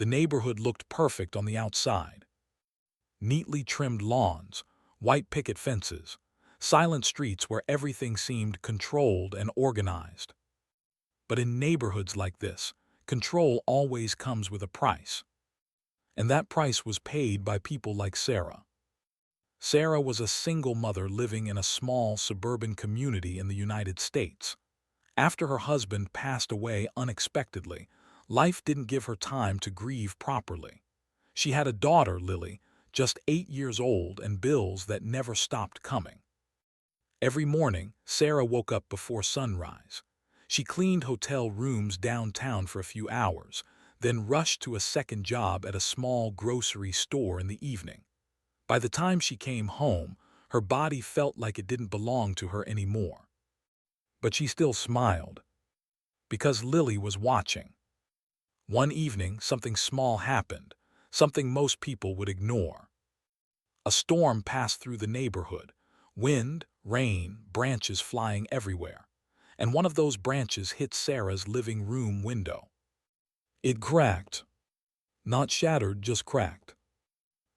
The neighborhood looked perfect on the outside. Neatly trimmed lawns, white picket fences, silent streets where everything seemed controlled and organized. But in neighborhoods like this, control always comes with a price. And that price was paid by people like Sarah. Sarah was a single mother living in a small suburban community in the United States. After her husband passed away unexpectedly, life didn't give her time to grieve properly. She had a daughter, Lily, just 8 years old, and bills that never stopped coming. Every morning, Sarah woke up before sunrise. She cleaned hotel rooms downtown for a few hours, then rushed to a second job at a small grocery store in the evening. By the time she came home, her body felt like it didn't belong to her anymore. But she still smiled, because Lily was watching. One evening, something small happened, something most people would ignore. A storm passed through the neighborhood, wind, rain, branches flying everywhere, and one of those branches hit Sarah's living room window. It cracked. Not shattered, just cracked.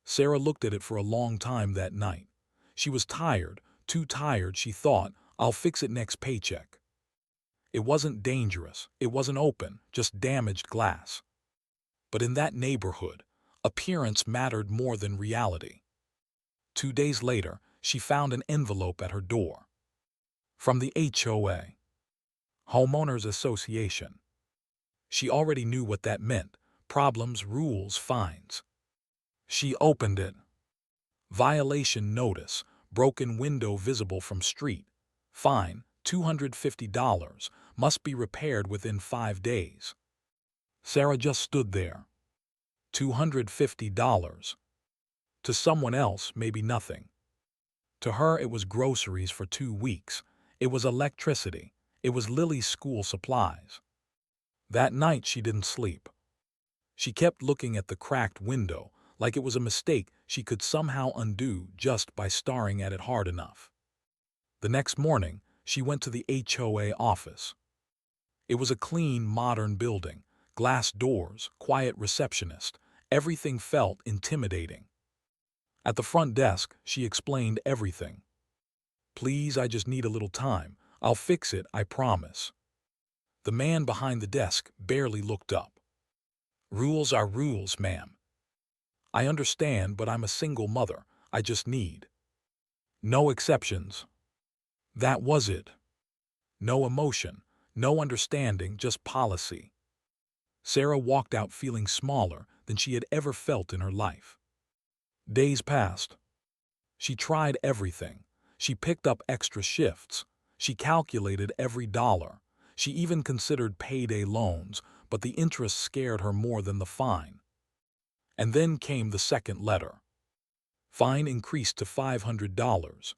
Sarah looked at it for a long time that night. She was tired, too tired, she thought, I'll fix it next paycheck. It wasn't dangerous, it wasn't open, just damaged glass. But in that neighborhood, appearance mattered more than reality. 2 days later, she found an envelope at her door. From the HOA, Homeowners Association. She already knew what that meant: problems, rules, fines. She opened it. Violation notice, broken window visible from street. Fine, $250, must be repaired within 5 days. Sarah just stood there. $250. To someone else, maybe nothing. To her, it was groceries for 2 weeks. It was electricity. It was Lily's school supplies. That night, she didn't sleep. She kept looking at the cracked window, like it was a mistake she could somehow undo just by staring at it hard enough. The next morning, she went to the HOA office. It was a clean, modern building, glass doors, quiet receptionist. Everything felt intimidating. At the front desk, she explained everything. Please, I just need a little time. I'll fix it, I promise. The man behind the desk barely looked up. Rules are rules, ma'am. I understand, but I'm a single mother. I just need. No exceptions. That was it. No emotion, no understanding, just policy. Sarah walked out feeling smaller than she had ever felt in her life. Days passed. She tried everything. She picked up extra shifts. She calculated every dollar. She even considered payday loans, but the interest scared her more than the fine. And then came the second letter. Fine increased to $500.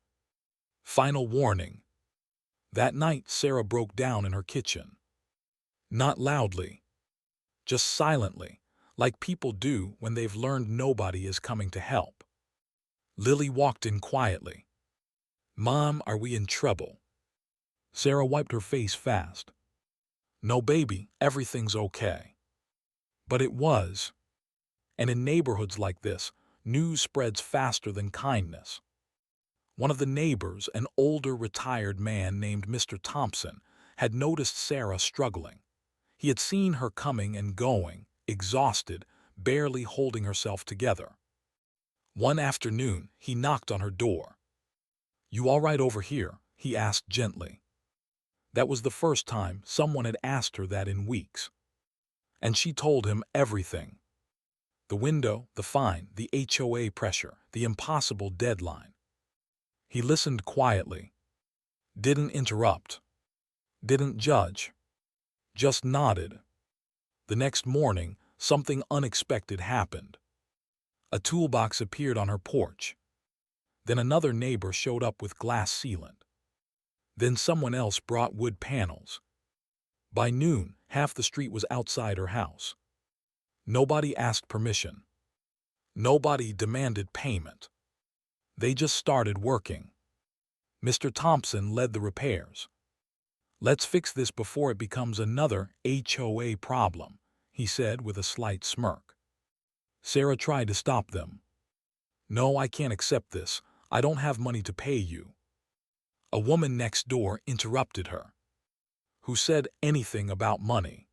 Final warning. That night, Sarah broke down in her kitchen. Not loudly, just silently, like people do when they've learned nobody is coming to help. Lily walked in quietly. Mom, are we in trouble? Sarah wiped her face fast. No, baby, everything's okay. But it was. And in neighborhoods like this, news spreads faster than kindness. One of the neighbors, an older retired man named Mr. Thompson, had noticed Sarah struggling. He had seen her coming and going, exhausted, barely holding herself together. One afternoon, he knocked on her door. You all right over here? He asked gently. That was the first time someone had asked her that in weeks. And she told him everything. The window, the fine, the HOA pressure, the impossible deadline. He listened quietly. Didn't interrupt. Didn't judge. Just nodded. The next morning, something unexpected happened. A toolbox appeared on her porch. Then another neighbor showed up with glass sealant. Then someone else brought wood panels. By noon, half the street was outside her house. Nobody asked permission. Nobody demanded payment. They just started working. Mr. Thompson led the repairs. Let's fix this before it becomes another HOA problem, he said with a slight smirk. Sarah tried to stop them. "No, I can't accept this. I don't have money to pay you." A woman next door interrupted her. Who said anything about money?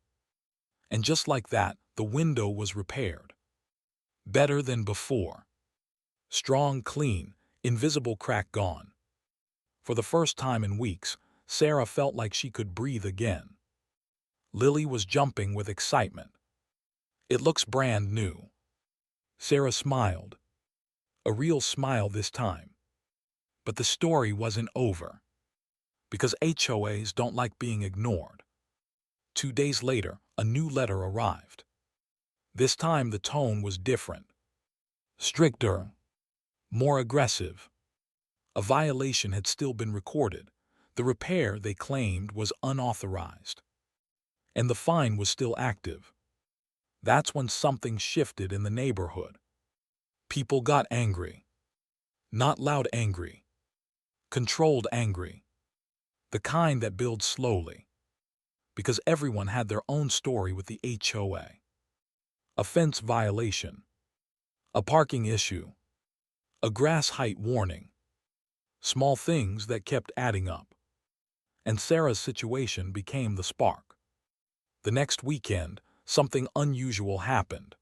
And just like that, the window was repaired. Better than before. Strong, clean, invisible crack gone. For the first time in weeks, Sarah felt like she could breathe again. Lily was jumping with excitement. "It looks brand new." Sarah smiled. A real smile this time. But the story wasn't over. Because HOAs don't like being ignored. 2 days later, a new letter arrived. This time the tone was different. Stricter. More aggressive. A violation had still been recorded. The repair, they claimed, was unauthorized. And the fine was still active. That's when something shifted in the neighborhood. People got angry. Not loud angry. Controlled angry. The kind that builds slowly. Because everyone had their own story with the HOA. A fence violation. A parking issue. A grass height warning. Small things that kept adding up. And Sarah's situation became the spark. The next weekend, something unusual happened.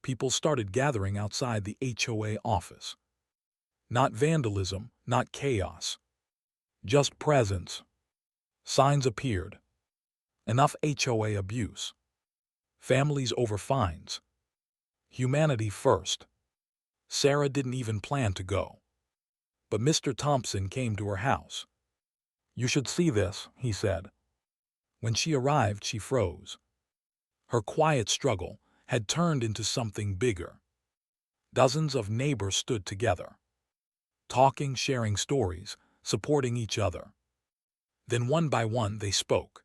People started gathering outside the HOA office. Not vandalism, not chaos. Just presence. Signs appeared. Enough HOA abuse. Families over fines. Humanity first. Sarah didn't even plan to go. But Mr. Thompson came to her house. "You should see this," he said. When she arrived, she froze. Her quiet struggle had turned into something bigger. Dozens of neighbors stood together. Talking, sharing stories, supporting each other. Then one by one they spoke.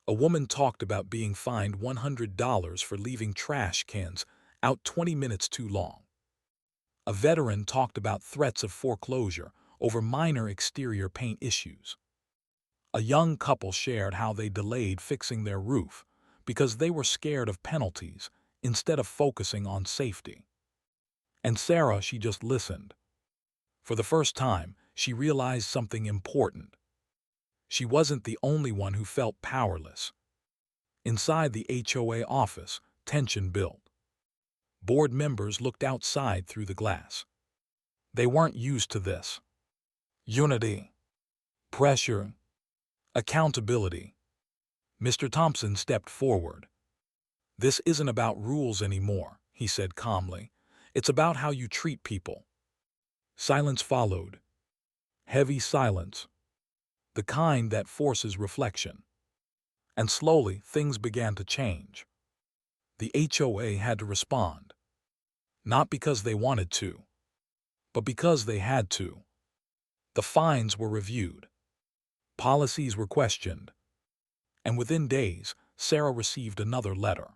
A woman talked about being fined $100 for leaving trash cans out 20 minutes too long. A veteran talked about threats of foreclosure over minor exterior paint issues. A young couple shared how they delayed fixing their roof because they were scared of penalties instead of focusing on safety. And Sarah, she just listened. For the first time, she realized something important. She wasn't the only one who felt powerless. Inside the HOA office, tension built. Board members looked outside through the glass. They weren't used to this. Unity. Pressure. Accountability. Mr. Thompson stepped forward. "This isn't about rules anymore," he said calmly. "It's about how you treat people." Silence followed. Heavy silence. The kind that forces reflection. And slowly, things began to change. The HOA had to respond. Not because they wanted to, but because they had to. The fines were reviewed. Policies were questioned. And within days, Sarah received another letter.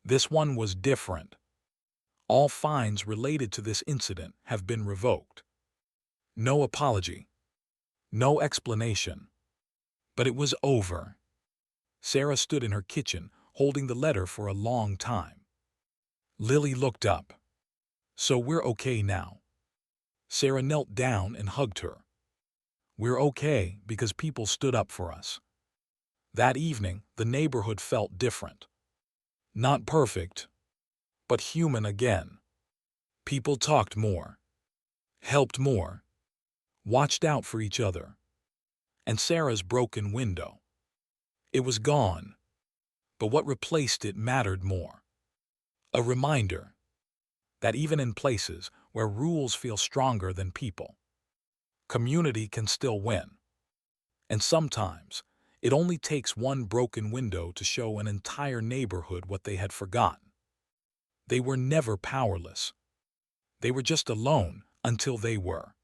This one was different. All fines related to this incident have been revoked. No apology. No explanation. But it was over. Sarah stood in her kitchen, holding the letter for a long time. Lily looked up. "So we're okay now?" Sarah knelt down and hugged her. "We're okay because people stood up for us." That evening, the neighborhood felt different. Not perfect, but human again. People talked more, helped more, watched out for each other. And Sarah's broken window. It was gone, but what replaced it mattered more. A reminder that even in places where rules feel stronger than people, community can still win. And sometimes, it only takes one broken window to show an entire neighborhood what they had forgotten. They were never powerless. They were just alone until they were.